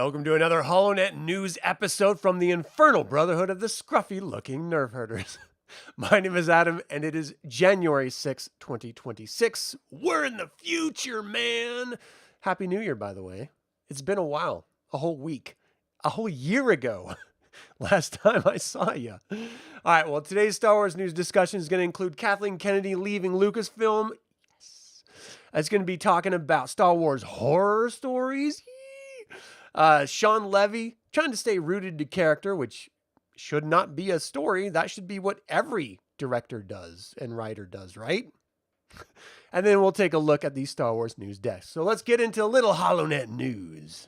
Welcome to another HoloNet news episode from the Infernal Brotherhood of the Scruffy Looking Nerf Herders. My name is Adam, and it is January 6, 2026. We're in the future, man! Happy New Year, by the way. It's been a while. A whole week. A whole year ago. Last time I saw you. All right, well, today's Star Wars news discussion is going to include Kathleen Kennedy leaving Lucasfilm. Yes. It's going to be talking about Star Wars horror stories. Shawn Levy trying to stay rooted to character, which should not be a story. That should be what every director does and writer does, right? And then we'll take a look at the Star Wars news desk. So let's get into a little HoloNet news.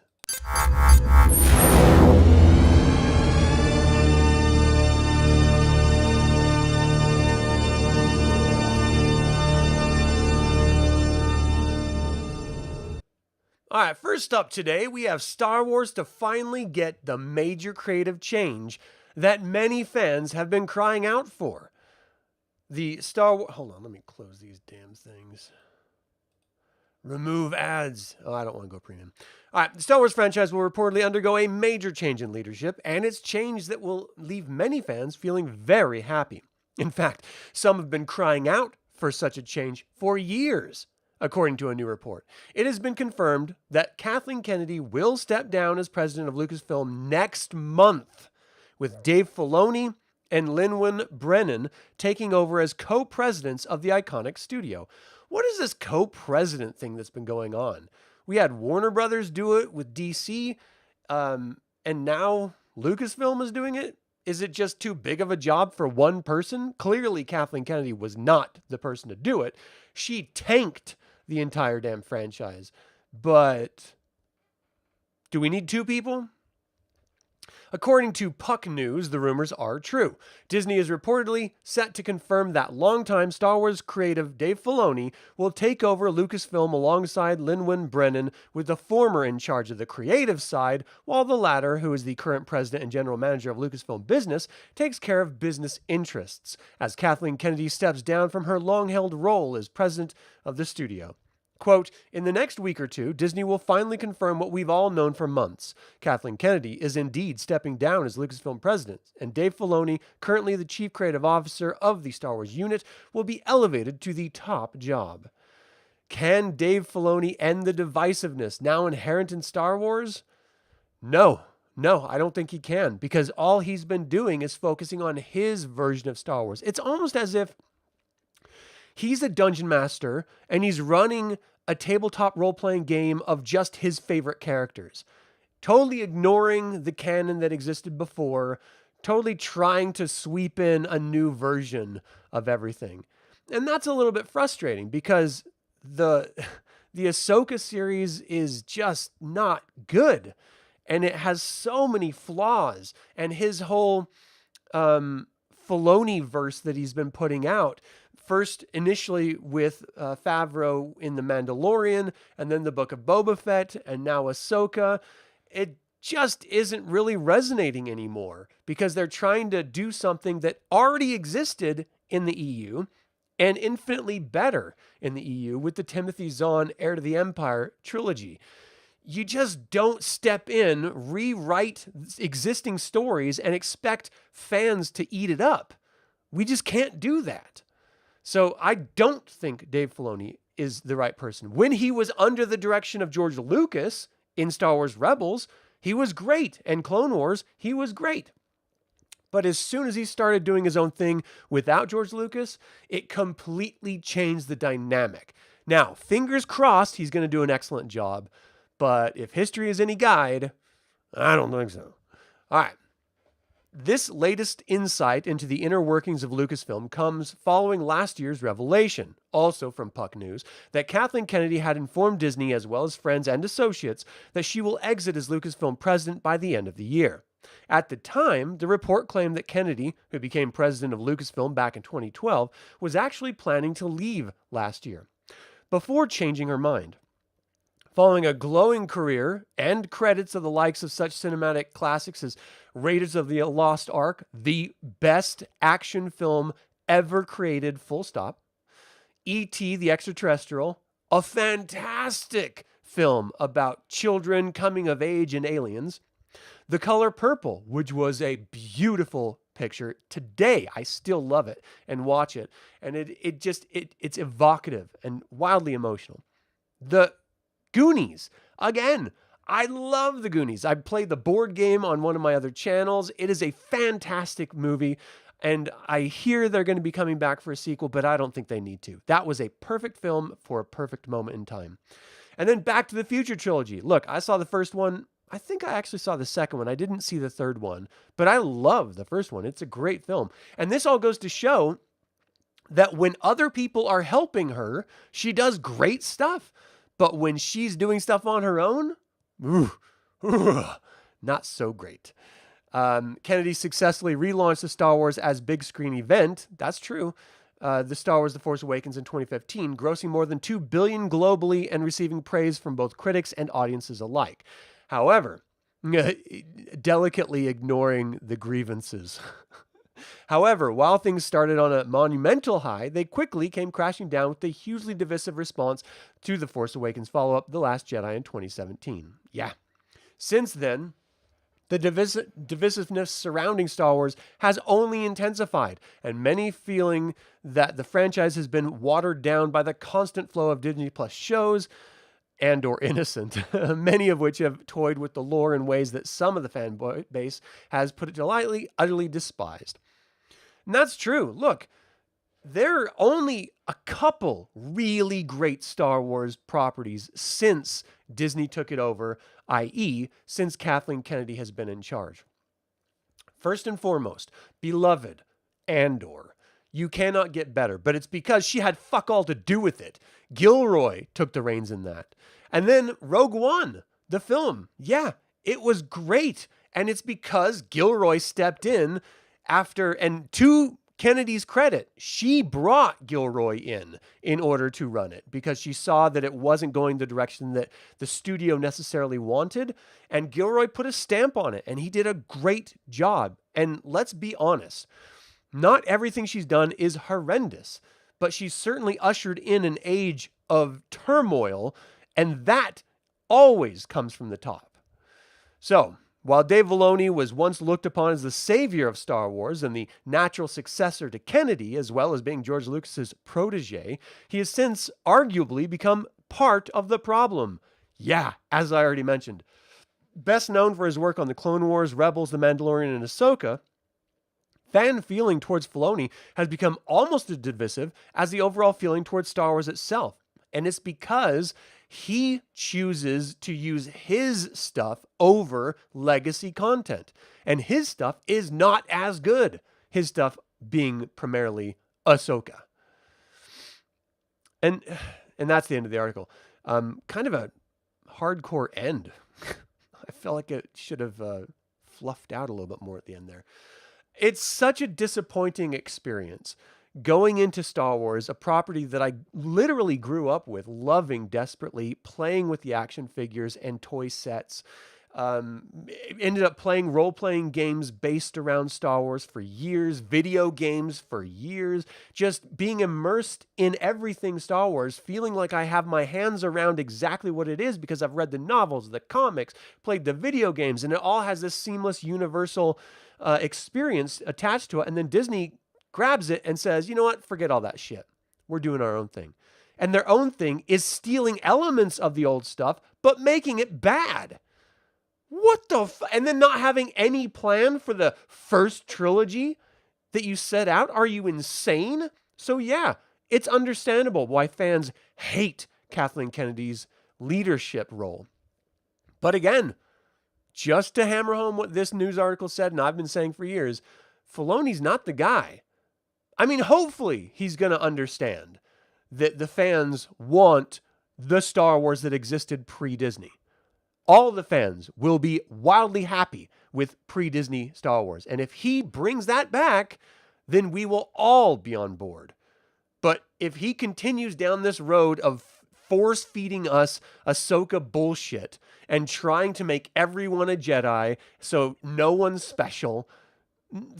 All right, first up today, we have Star Wars to finally get the major creative change that many fans have been crying out for. The Star Wars... Hold on, let me close these damn things. Remove ads. Oh, I don't want to go premium. All right, the Star Wars franchise will reportedly undergo a major change in leadership, and it's change that will leave many fans feeling very happy. In fact, some have been crying out for such a change for years. According to a new report, it has been confirmed that Kathleen Kennedy will step down as president of Lucasfilm next month, with Dave Filoni and Lin-Wen Brennan taking over as co-presidents of the iconic studio. What is this co-president thing that's been going on? We had Warner Brothers do it with DC, and now Lucasfilm is doing it? Is it just too big of a job for one person? Clearly, Kathleen Kennedy was not the person to do it. She tanked the entire damn franchise. But do we need two people? According to Puck News, the rumors are true. Disney is reportedly set to confirm that longtime Star Wars creative Dave Filoni will take over Lucasfilm alongside Lin-Wen Brennan, with the former in charge of the creative side, while the latter, who is the current president and general manager of Lucasfilm Business, takes care of business interests, as Kathleen Kennedy steps down from her long-held role as president of the studio. Quote, in the next week or two, Disney will finally confirm what we've all known for months. Kathleen Kennedy is indeed stepping down as Lucasfilm president, and Dave Filoni, currently the chief creative officer of the Star Wars unit, will be elevated to the top job. Can Dave Filoni end the divisiveness now inherent in Star Wars? No, I don't think he can, because all he's been doing is focusing on his version of Star Wars. It's almost as if he's a dungeon master and he's running a tabletop role-playing game of just his favorite characters, totally ignoring the canon that existed before, totally trying to sweep in a new version of everything. And that's a little bit frustrating because the Ahsoka series is just not good. And it has so many flaws. And his whole Filoni verse that he's been putting out, first initially with Favreau in The Mandalorian, and then the Book of Boba Fett, and now Ahsoka, it just isn't really resonating anymore because they're trying to do something that already existed in the EU and infinitely better in the EU with the Timothy Zahn Heir to the Empire trilogy. You just don't step in, rewrite existing stories, and expect fans to eat it up. We just can't do that. So I don't think Dave Filoni is the right person. When he was under the direction of George Lucas in Star Wars Rebels, he was great. And Clone Wars, he was great. But as soon as he started doing his own thing without George Lucas, it completely changed the dynamic. Now, fingers crossed, he's going to do an excellent job. But if history is any guide, I don't think so. All right. This latest insight into the inner workings of Lucasfilm comes following last year's revelation, also from Puck News, that Kathleen Kennedy had informed Disney, as well as friends and associates, that she will exit as Lucasfilm president by the end of the year. At the time, the report claimed that Kennedy, who became president of Lucasfilm back in 2012, was actually planning to leave last year, before changing her mind. Following a glowing career and credits of the likes of such cinematic classics as Raiders of the Lost Ark, the best action film ever created, full stop, E.T. the Extraterrestrial, a fantastic film about children coming of age and aliens. The Color Purple, which was a beautiful picture. Today, I still love it and watch it. And it's evocative and wildly emotional. The Goonies, again, I love the Goonies. I played the board game on one of my other channels. It is a fantastic movie. And I hear they're going to be coming back for a sequel, but I don't think they need to. That was a perfect film for a perfect moment in time. And then Back to the Future trilogy. Look, I saw the first one. I think I actually saw the second one. I didn't see the third one, but I love the first one. It's a great film. And this all goes to show that when other people are helping her, she does great stuff. But when she's doing stuff on her own, not so great. Kennedy successfully relaunched the Star Wars as big screen event. That's true. The Star Wars The Force Awakens in 2015, grossing more than $2 billion globally and receiving praise from both critics and audiences alike. However, delicately ignoring the grievances. However, while things started on a monumental high, they quickly came crashing down with a hugely divisive response to The Force Awakens follow-up, The Last Jedi, in 2017. Yeah. Since then, the divisiveness surrounding Star Wars has only intensified, and many feeling that the franchise has been watered down by the constant flow of Disney Plus shows and or innocent, many of which have toyed with the lore in ways that some of the fan base has, put it lightly, utterly despised. And that's true. Look, there are only a couple really great Star Wars properties since Disney took it over, i.e., since Kathleen Kennedy has been in charge. First and foremost, beloved Andor. You cannot get better, but it's because she had fuck all to do with it. Gilroy took the reins in that. And then Rogue One, the film. Yeah, it was great. And it's because Gilroy stepped in after, and to Kennedy's credit, she brought Gilroy in order to run it because she saw that it wasn't going the direction that the studio necessarily wanted. And Gilroy put a stamp on it, and he did a great job. And let's be honest, not everything she's done is horrendous, but she's certainly ushered in an age of turmoil, and that always comes from the top. So, while Dave Filoni was once looked upon as the savior of Star Wars and the natural successor to Kennedy, as well as being George Lucas's protege, he has since arguably become part of the problem. Yeah, as I already mentioned. Best known for his work on the Clone Wars, Rebels, The Mandalorian, and Ahsoka, fan feeling towards Filoni has become almost as divisive as the overall feeling towards Star Wars itself. And it's because he chooses to use his stuff over legacy content. And his stuff is not as good. His stuff being primarily Ahsoka. And that's the end of the article. Kind of a hardcore end. I felt like it should have fluffed out a little bit more at the end there. It's such a disappointing experience going into Star Wars, a property that I literally grew up with, loving desperately, playing with the action figures and toy sets. Ended up playing role-playing games based around Star Wars for years, video games for years, just being immersed in everything Star Wars, feeling like I have my hands around exactly what it is because I've read the novels, the comics, played the video games, and it all has this seamless, universal experience attached to it. And then Disney grabs it and says, you know what, forget all that shit. We're doing our own thing. And their own thing is stealing elements of the old stuff, but making it bad. What the and then not having any plan for the first trilogy that you set out? Are you insane? So yeah, it's understandable why fans hate Kathleen Kennedy's leadership role. But again, just to hammer home what this news article said, and I've been saying for years, Filoni's not the guy. I mean, hopefully he's going to understand that the fans want the Star Wars that existed pre-Disney. All the fans will be wildly happy with pre-Disney Star Wars. And if he brings that back, then we will all be on board. But if he continues down this road of force-feeding us Ahsoka bullshit and trying to make everyone a Jedi so no one's special,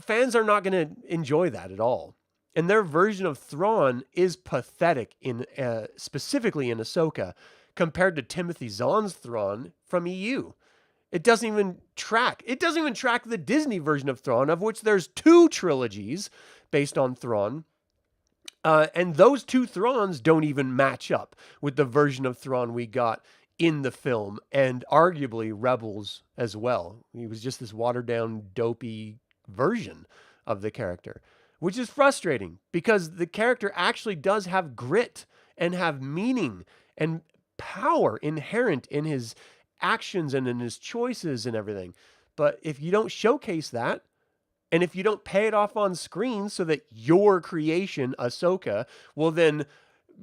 fans are not going to enjoy that at all. And their version of Thrawn is pathetic, specifically in Ahsoka, compared to Timothy Zahn's Thrawn from EU. It doesn't even track. It doesn't even track the Disney version of Thrawn, of which there's 2 trilogies based on Thrawn. And those 2 Thrawns don't even match up with the version of Thrawn we got in the film, and arguably Rebels as well. He was just this watered-down, dopey version of the character, which is frustrating because the character actually does have grit and have meaning and power inherent in his actions and in his choices and everything. But if you don't showcase that, and if you don't pay it off on screen so that your creation, Ahsoka, will then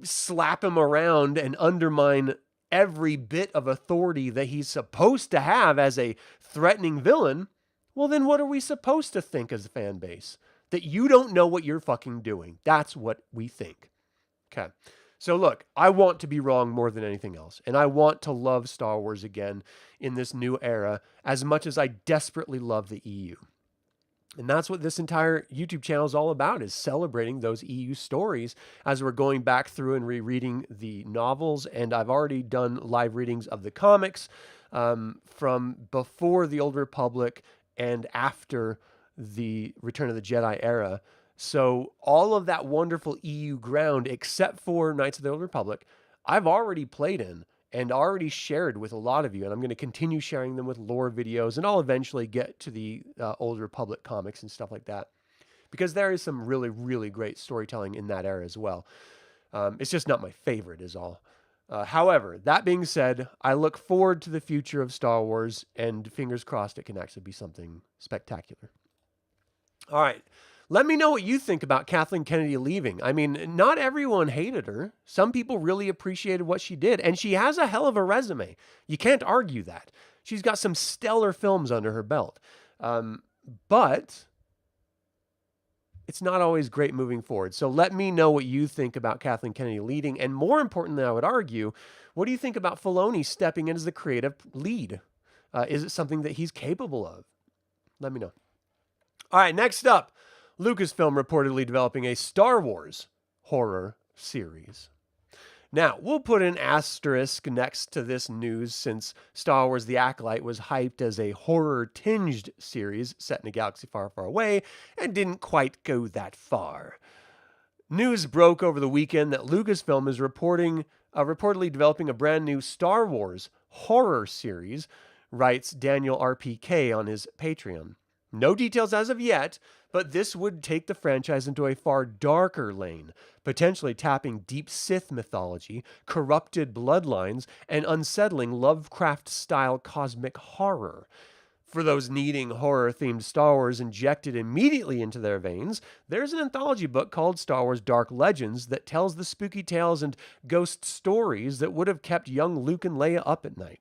slap him around and undermine every bit of authority that he's supposed to have as a threatening villain, well, then what are we supposed to think as a fan base? That you don't know what you're fucking doing. That's what we think. Okay. So look, I want to be wrong more than anything else. And I want to love Star Wars again in this new era as much as I desperately love the EU. And that's what this entire YouTube channel is all about, is celebrating those EU stories as we're going back through and rereading the novels. And I've already done live readings of the comics from before the Old Republic and after the Return of the Jedi era. So all of that wonderful EU ground, except for Knights of the Old Republic, I've already played in and already shared with a lot of you. And I'm going to continue sharing them with lore videos, and I'll eventually get to the Old Republic comics and stuff like that, because there is some really, really great storytelling in that era as well. It's just not my favorite is all. However, that being said, I look forward to the future of Star Wars, and fingers crossed it can actually be something spectacular. All right. Let me know what you think about Kathleen Kennedy leaving. I mean, not everyone hated her. Some people really appreciated what she did, and she has a hell of a resume. You can't argue that. She's got some stellar films under her belt. But it's not always great moving forward. So let me know what you think about Kathleen Kennedy leading, and more importantly, I would argue, what do you think about Filoni stepping in as the creative lead? Is it something that he's capable of? Let me know. All right, next up. Lucasfilm reportedly developing a Star Wars horror series. Now, we'll put an asterisk next to this news since Star Wars The Acolyte was hyped as a horror-tinged series set in a galaxy far, far away and didn't quite go that far. News broke over the weekend that Lucasfilm is reportedly developing a brand new Star Wars horror series, writes Daniel RPK on his Patreon. No details as of yet, but this would take the franchise into a far darker lane, potentially tapping deep Sith mythology, corrupted bloodlines, and unsettling Lovecraft-style cosmic horror. For those needing horror-themed Star Wars injected immediately into their veins, there's an anthology book called Star Wars Dark Legends that tells the spooky tales and ghost stories that would have kept young Luke and Leia up at night.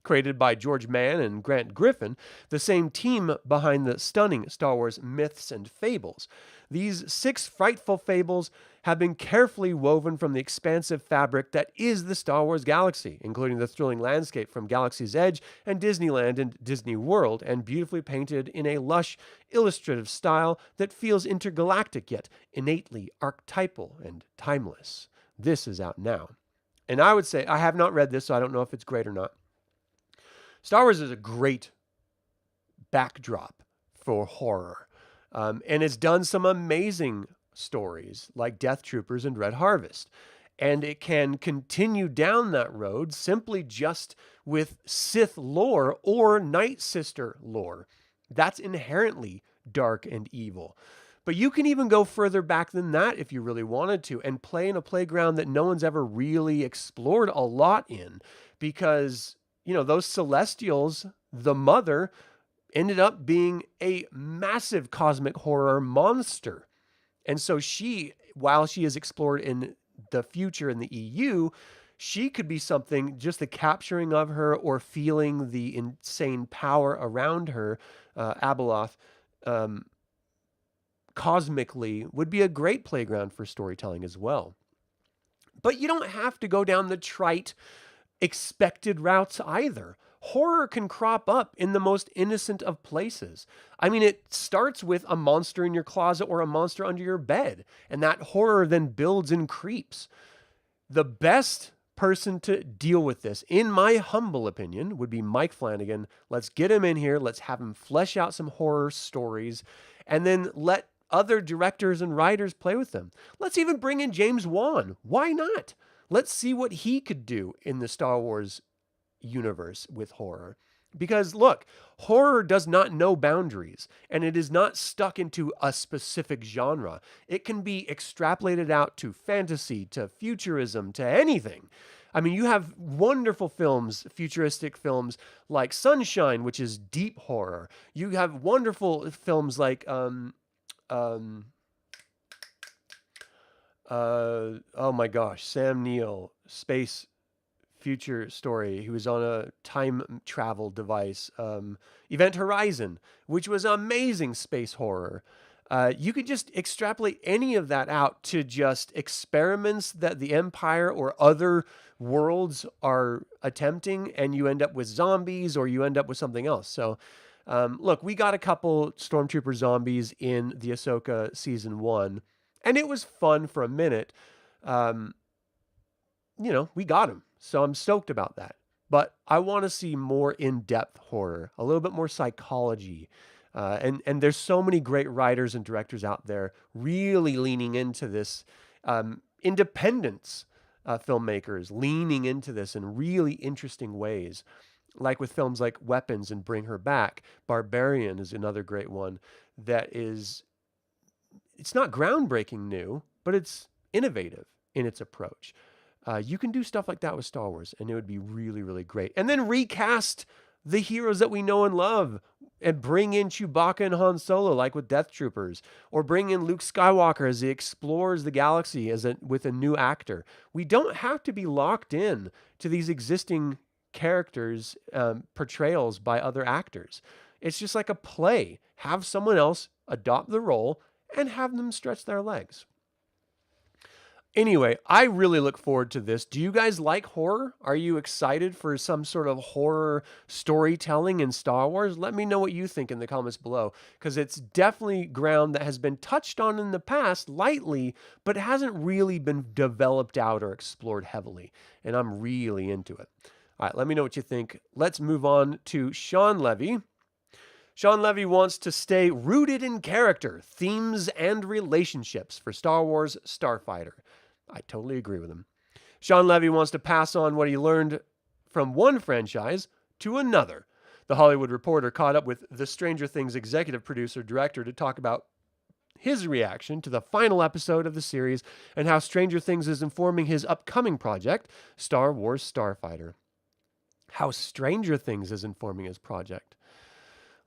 Created by George Mann and Grant Griffin, the same team behind the stunning Star Wars Myths and Fables. These 6 frightful fables have been carefully woven from the expansive fabric that is the Star Wars galaxy, including the thrilling landscape from Galaxy's Edge and Disneyland and Disney World, and beautifully painted in a lush, illustrative style that feels intergalactic yet innately archetypal and timeless. This is out now. And I would say, I have not read this, so I don't know if it's great or not. Star Wars is a great backdrop for horror, and it's done some amazing stories like Death Troopers and Red Harvest, and it can continue down that road simply just with Sith lore or Night Sister lore. That's inherently dark and evil. But you can even go further back than that if you really wanted to, and play in a playground that no one's ever really explored a lot in, because those Celestials, the mother, ended up being a massive cosmic horror monster. And so she, while she is explored in the future in the EU, she could be something, just the capturing of her or feeling the insane power around her, Abeloth, cosmically, would be a great playground for storytelling as well. But you don't have to go down the trite, expected routes either. Horror can crop up in the most innocent of places. I mean, it starts with a monster in your closet or a monster under your bed, and that horror then builds and creeps. The best person to deal with this, in my humble opinion, would be Mike Flanagan. Let's get him in here. Let's have him flesh out some horror stories, and then let other directors and writers play with them. Let's even bring in James Wan. Why not? Let's see what he could do in the Star Wars universe with horror. Because look, horror does not know boundaries, and it is not stuck into a specific genre. It can be extrapolated out to fantasy, to futurism, to anything. I mean, you have wonderful films, futuristic films like Sunshine, which is deep horror. You have wonderful films like oh my gosh, Sam Neill, Space Future Story. He was on a time travel device. Event Horizon, which was amazing space horror. You could just extrapolate any of that out to just experiments that the Empire or other worlds are attempting, and you end up with zombies or you end up with something else. So, look, we got a couple Stormtrooper zombies in the Ahsoka season 1, and it was fun for a minute. We got them. So I'm stoked about that. But I want to see more in-depth horror, a little bit more psychology. And there's so many great writers and directors out there really leaning into this. Independence filmmakers leaning into this in really interesting ways. Like with films like Weapons and Bring Her Back. Barbarian is another great one that is, it's not groundbreaking new, but it's innovative in its approach. You can do stuff like that with Star Wars, and it would be really, really great. And then recast the heroes that we know and love, and bring in Chewbacca and Han Solo, like with Death Troopers, or bring in Luke Skywalker as he explores the galaxy with a new actor. We don't have to be locked in to these existing characters' portrayals by other actors. It's just like a play. Have someone else adopt the role and have them stretch their legs. Anyway, I really look forward to this. Do you guys like horror? Are you excited for some sort of horror storytelling in Star Wars? Let me know what you think in the comments below, because it's definitely ground that has been touched on in the past lightly, but hasn't really been developed out or explored heavily, and I'm really into it. All right, let me know what you think. Let's move on to Shawn Levy. Shawn Levy wants to stay rooted in character, themes, and relationships for Star Wars Starfighter. I totally agree with him. Shawn Levy wants to pass on what he learned from one franchise to another. The Hollywood Reporter caught up with the Stranger Things executive producer director to talk about his reaction to the final episode of the series and how Stranger Things is informing his upcoming project, Star Wars Starfighter. How Stranger Things is informing his project.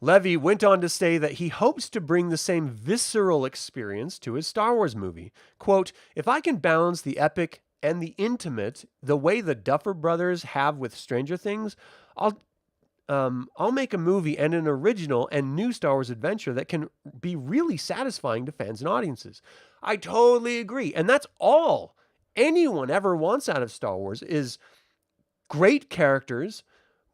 Levy went on to say that he hopes to bring the same visceral experience to his Star Wars movie. Quote, "If I can balance the epic and the intimate the way the Duffer Brothers have with Stranger Things, I'll make a movie and an original and new Star Wars adventure that can be really satisfying to fans and audiences." I totally agree. And that's all anyone ever wants out of Star Wars is great characters,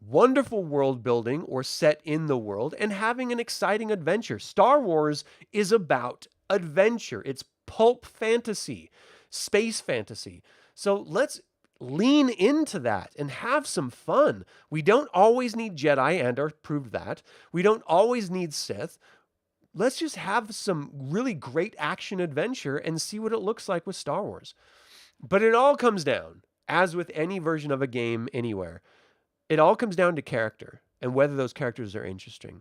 wonderful world building or set in the world, and having an exciting adventure. Star Wars is about adventure. It's pulp fantasy, space fantasy. So let's lean into that and have some fun. We don't always need Jedi, and are proved that. We don't always need Sith. Let's just have some really great action adventure and see what it looks like with Star Wars. But it all comes down, as with any version of a game anywhere, it all comes down to character and whether those characters are interesting.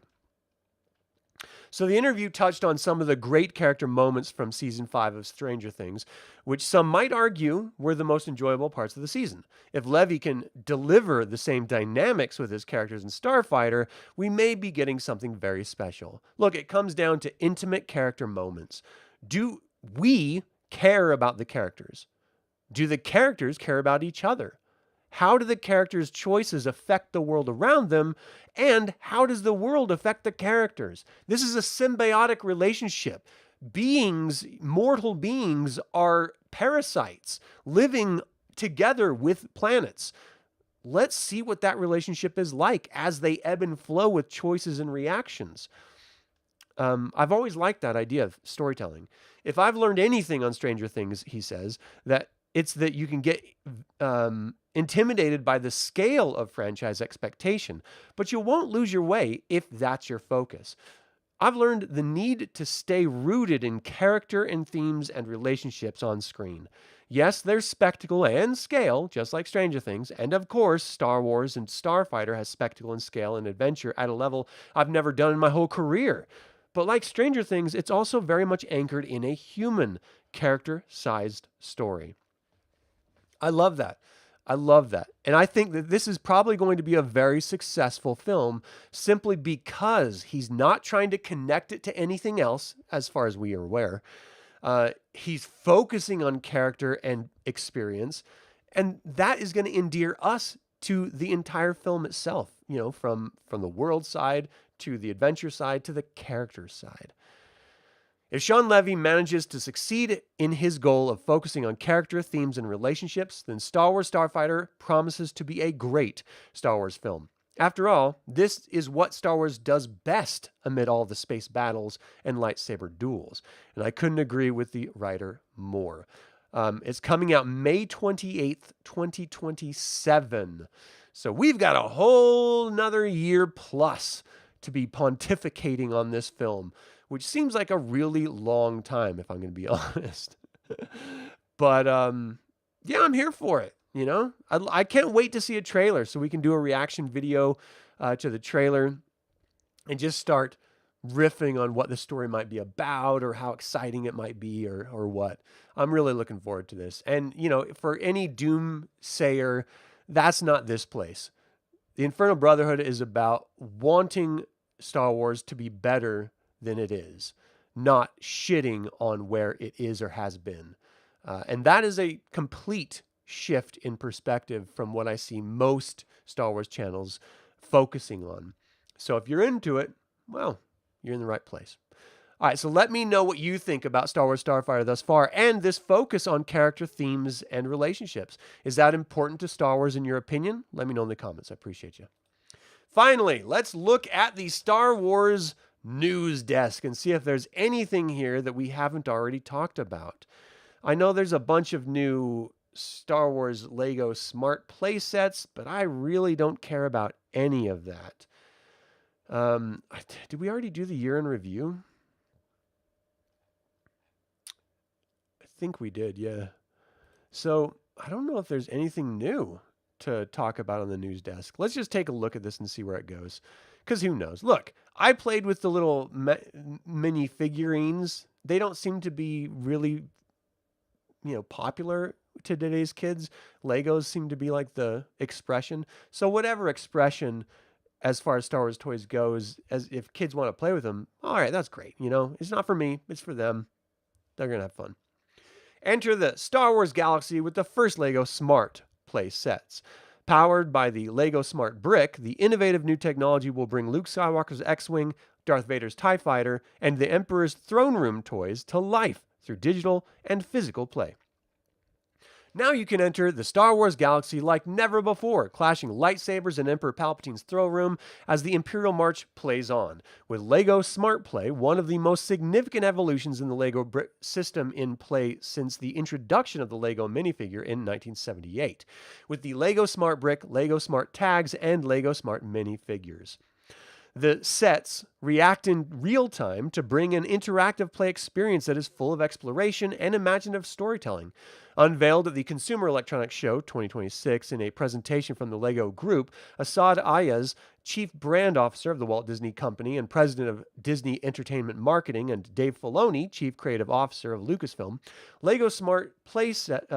So the interview touched on some of the great character moments from season 5 of Stranger Things, which some might argue were the most enjoyable parts of the season. If Levy can deliver the same dynamics with his characters in Starfighter, we may be getting something very special. Look, it comes down to intimate character moments. Do we care about the characters? Do the characters care about each other? How do the characters' choices affect the world around them? And how does the world affect the characters? This is a symbiotic relationship. Mortal beings are parasites living together with planets. Let's see what that relationship is like as they ebb and flow with choices and reactions. I've always liked that idea of storytelling. If I've learned anything on Stranger Things, he says, that it's that you can get intimidated by the scale of franchise expectation, but you won't lose your way if that's your focus. I've learned the need to stay rooted in character and themes and relationships on screen. Yes, there's spectacle and scale, just like Stranger Things, and of course, Star Wars and Starfighter has spectacle and scale and adventure at a level I've never done in my whole career. But like Stranger Things, it's also very much anchored in a human, character-sized story. I love that. I love that. And I think that this is probably going to be a very successful film simply because he's not trying to connect it to anything else, as far as we are aware. He's focusing on character and experience, and that is going to endear us to the entire film itself, from the world side to the adventure side to the character side. If Shawn Levy manages to succeed in his goal of focusing on character, themes, and relationships, then Star Wars Starfighter promises to be a great Star Wars film. After all, this is what Star Wars does best amid all the space battles and lightsaber duels. And I couldn't agree with the writer more. It's coming out May 28th, 2027. So we've got a whole nother year plus to be pontificating on this film, which seems like a really long time, if I'm going to be honest. But yeah, I'm here for it. I can't wait to see a trailer so we can do a reaction video to the trailer and just start riffing on what the story might be about or how exciting it might be or what. I'm really looking forward to this. And, for any doomsayer, that's not this place. The Infernal Brotherhood is about wanting Star Wars to be better than it is, not shitting on where it is or has been. And that is a complete shift in perspective from what I see most Star Wars channels focusing on. So if you're into it, well, you're in the right place. All right, so let me know what you think about Star Wars Starfighter thus far and this focus on character, themes, and relationships. Is that important to Star Wars in your opinion? Let me know in the comments. I appreciate you. Finally, let's look at the Star Wars news desk and see if there's anything here that we haven't already talked about. I know there's a bunch of new Star Wars Lego smart play sets, but I really don't care about any of that. Did we already do the year in review? I think we did, yeah. So I don't know if there's anything new to talk about on the news desk. Let's just take a look at this and see where it goes. Because who knows? Look, I played with the little mini figurines. They don't seem to be really, popular to today's kids. Legos seem to be like the expression. So whatever expression, as far as Star Wars toys goes, as if kids want to play with them, all right, that's great. It's not for me. It's for them. They're going to have fun. Enter the Star Wars galaxy with the first Lego Smart Play sets. Powered by the Lego Smart Brick, the innovative new technology will bring Luke Skywalker's X-Wing, Darth Vader's TIE Fighter, and the Emperor's Throne Room toys to life through digital and physical play. Now you can enter the Star Wars galaxy like never before, clashing lightsabers in Emperor Palpatine's throne room as the Imperial March plays on. With Lego Smart Play, one of the most significant evolutions in the Lego system in play since the introduction of the Lego minifigure in 1978, with the Lego Smart Brick, Lego Smart Tags, and Lego Smart minifigures. The sets react in real time to bring an interactive play experience that is full of exploration and imaginative storytelling. Unveiled at the Consumer Electronics Show 2026 in a presentation from the LEGO Group, Asad Ayaz, Chief Brand Officer of the Walt Disney Company and President of Disney Entertainment Marketing, and Dave Filoni, Chief Creative Officer of Lucasfilm, LEGO Smart Play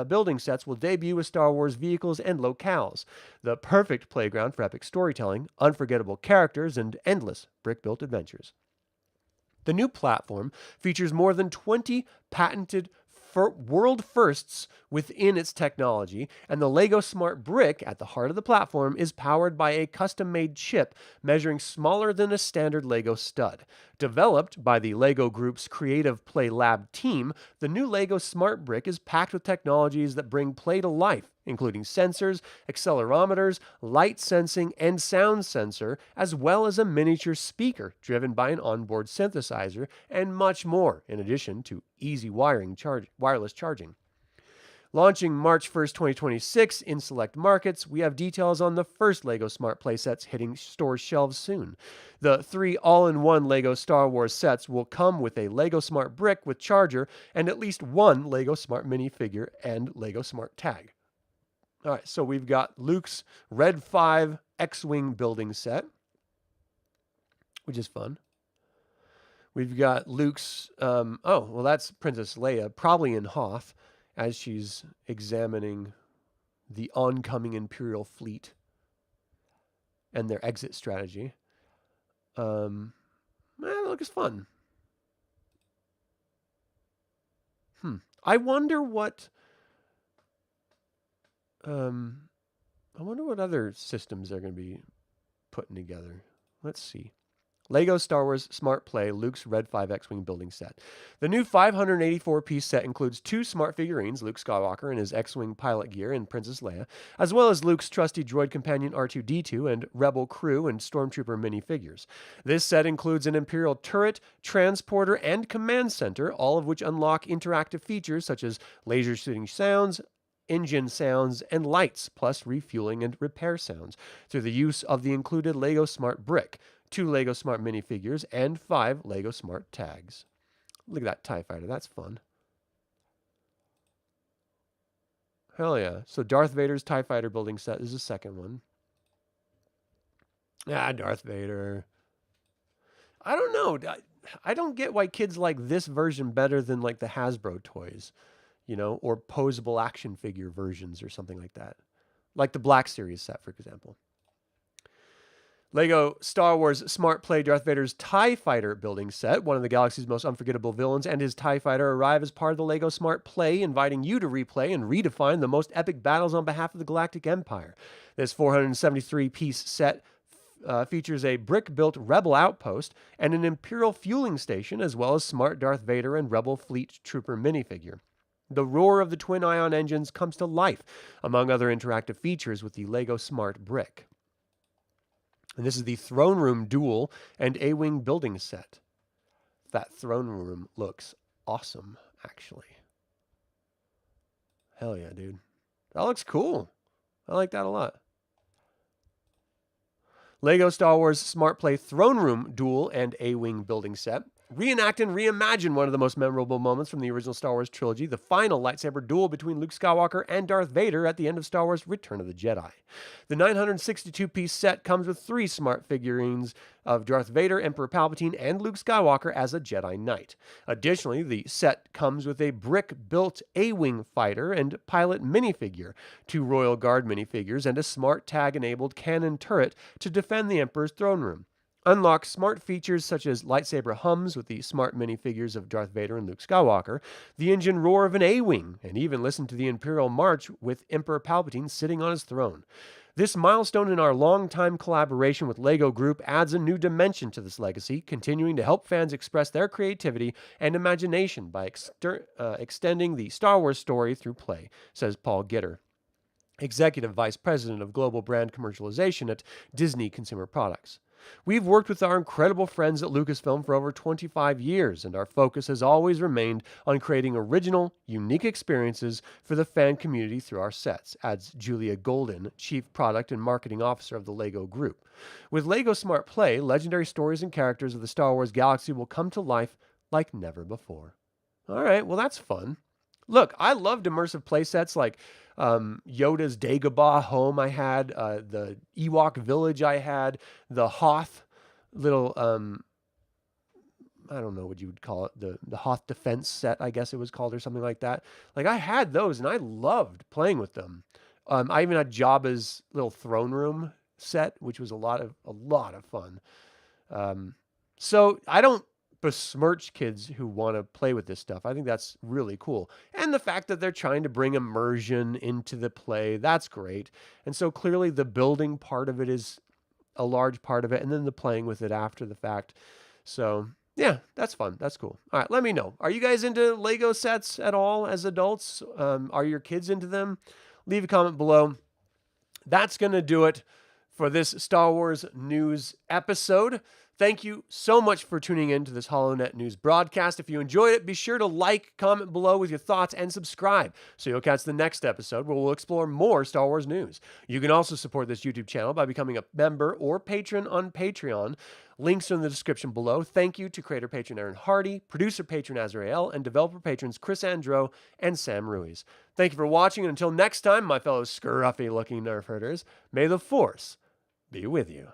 building sets will debut with Star Wars vehicles and locales, the perfect playground for epic storytelling, unforgettable characters, and endless brick-built adventures. The new platform features more than 20 patented world firsts within its technology, and the Lego Smart Brick at the heart of the platform is powered by a custom-made chip measuring smaller than a standard Lego stud. Developed by the LEGO Group's Creative Play Lab team, the new Lego Smart Brick is packed with technologies that bring play to life, including sensors, accelerometers, light sensing, and sound sensor, as well as a miniature speaker driven by an onboard synthesizer, and much more, in addition to easy wireless charging. Launching March 1st, 2026 in select markets, we have details on the first LEGO Smart playsets hitting store shelves soon. The 3 all-in-one LEGO Star Wars sets will come with a LEGO Smart brick with charger and at least one LEGO Smart minifigure and LEGO Smart tag. All right, so we've got Luke's Red 5 X-Wing building set, which is fun. We've got Luke's, that's Princess Leia, probably in Hoth, as she's examining the oncoming Imperial fleet and their exit strategy. That looks fun. I wonder what other systems they're going to be putting together. Let's see. LEGO Star Wars Smart Play Luke's Red 5 X-Wing building set. The new 584-piece set includes 2 smart figurines, Luke Skywalker and his X-Wing pilot gear and Princess Leia, as well as Luke's trusty droid companion R2-D2 and Rebel crew and Stormtrooper minifigures. This set includes an Imperial turret, transporter, and command center, all of which unlock interactive features such as laser shooting sounds, engine sounds, and lights, plus refueling and repair sounds, through the use of the included LEGO Smart brick, 2 LEGO Smart minifigures, and 5 LEGO Smart tags. Look at that TIE Fighter. That's fun. Hell yeah. So Darth Vader's TIE Fighter building set is the second one. Darth Vader. I don't know. I don't get why kids like this version better than like the Hasbro toys, or posable action figure versions or something like that. Like the Black Series set, for example. LEGO Star Wars Smart Play Darth Vader's TIE Fighter building set, one of the galaxy's most unforgettable villains, and his TIE Fighter arrive as part of the LEGO Smart Play, inviting you to replay and redefine the most epic battles on behalf of the Galactic Empire. This 473-piece set features a brick-built Rebel outpost and an Imperial fueling station, as well as smart Darth Vader and Rebel Fleet Trooper minifigure. The roar of the twin-ion engines comes to life, among other interactive features, with the LEGO Smart brick. And this is the Throne Room Duel and A-Wing building set. That throne room looks awesome, actually. Hell yeah, dude. That looks cool. I like that a lot. LEGO Star Wars Smart Play Throne Room Duel and A-Wing building set. Reenact and reimagine one of the most memorable moments from the original Star Wars trilogy, the final lightsaber duel between Luke Skywalker and Darth Vader at the end of Star Wars Return of the Jedi. The 962-piece set comes with 3 smart figurines of Darth Vader, Emperor Palpatine, and Luke Skywalker as a Jedi Knight. Additionally, the set comes with a brick-built A-Wing fighter and pilot minifigure, 2 Royal Guard minifigures, and a smart tag-enabled cannon turret to defend the Emperor's throne room. Unlock smart features such as lightsaber hums with the smart minifigures of Darth Vader and Luke Skywalker, the engine roar of an A-Wing, and even listen to the Imperial March with Emperor Palpatine sitting on his throne. This milestone in our long-time collaboration with LEGO Group adds a new dimension to this legacy, continuing to help fans express their creativity and imagination by extending the Star Wars story through play, says Paul Gitter, Executive Vice President of Global Brand Commercialization at Disney Consumer Products. We've worked with our incredible friends at Lucasfilm for over 25 years, and our focus has always remained on creating original, unique experiences for the fan community through our sets, adds Julia Golden, Chief Product and Marketing Officer of the LEGO Group. With LEGO Smart Play, legendary stories and characters of the Star Wars galaxy will come to life like never before. All right, well, that's fun. Look, I loved immersive playsets like Yoda's Dagobah home I had, the Ewok village I had, the Hoth little, I don't know what you would call it, the Hoth defense set, I guess it was called, or something like that. Like, I had those, and I loved playing with them. I even had Jabba's little throne room set, which was a lot of fun. So I don't besmirch kids who want to play with this stuff. I think that's really cool. And the fact that they're trying to bring immersion into the play, that's great. And so clearly the building part of it is a large part of it, and then the playing with it after the fact. So yeah, that's fun. That's cool. All right, let me know. Are you guys into Lego sets at all as adults? Are your kids into them? Leave a comment below. That's going to do it for this Star Wars news episode. Thank you so much for tuning in to this HoloNet News broadcast. If you enjoyed it, be sure to like, comment below with your thoughts, and subscribe so you'll catch the next episode where we'll explore more Star Wars news. You can also support this YouTube channel by becoming a member or patron on Patreon. Links are in the description below. Thank you to creator patron Aaron Hardy, producer patron Azrael, and developer patrons Chris Androu and Sam Ruiz. Thank you for watching, and until next time, my fellow scruffy-looking Nerf Herders, may the Force be with you.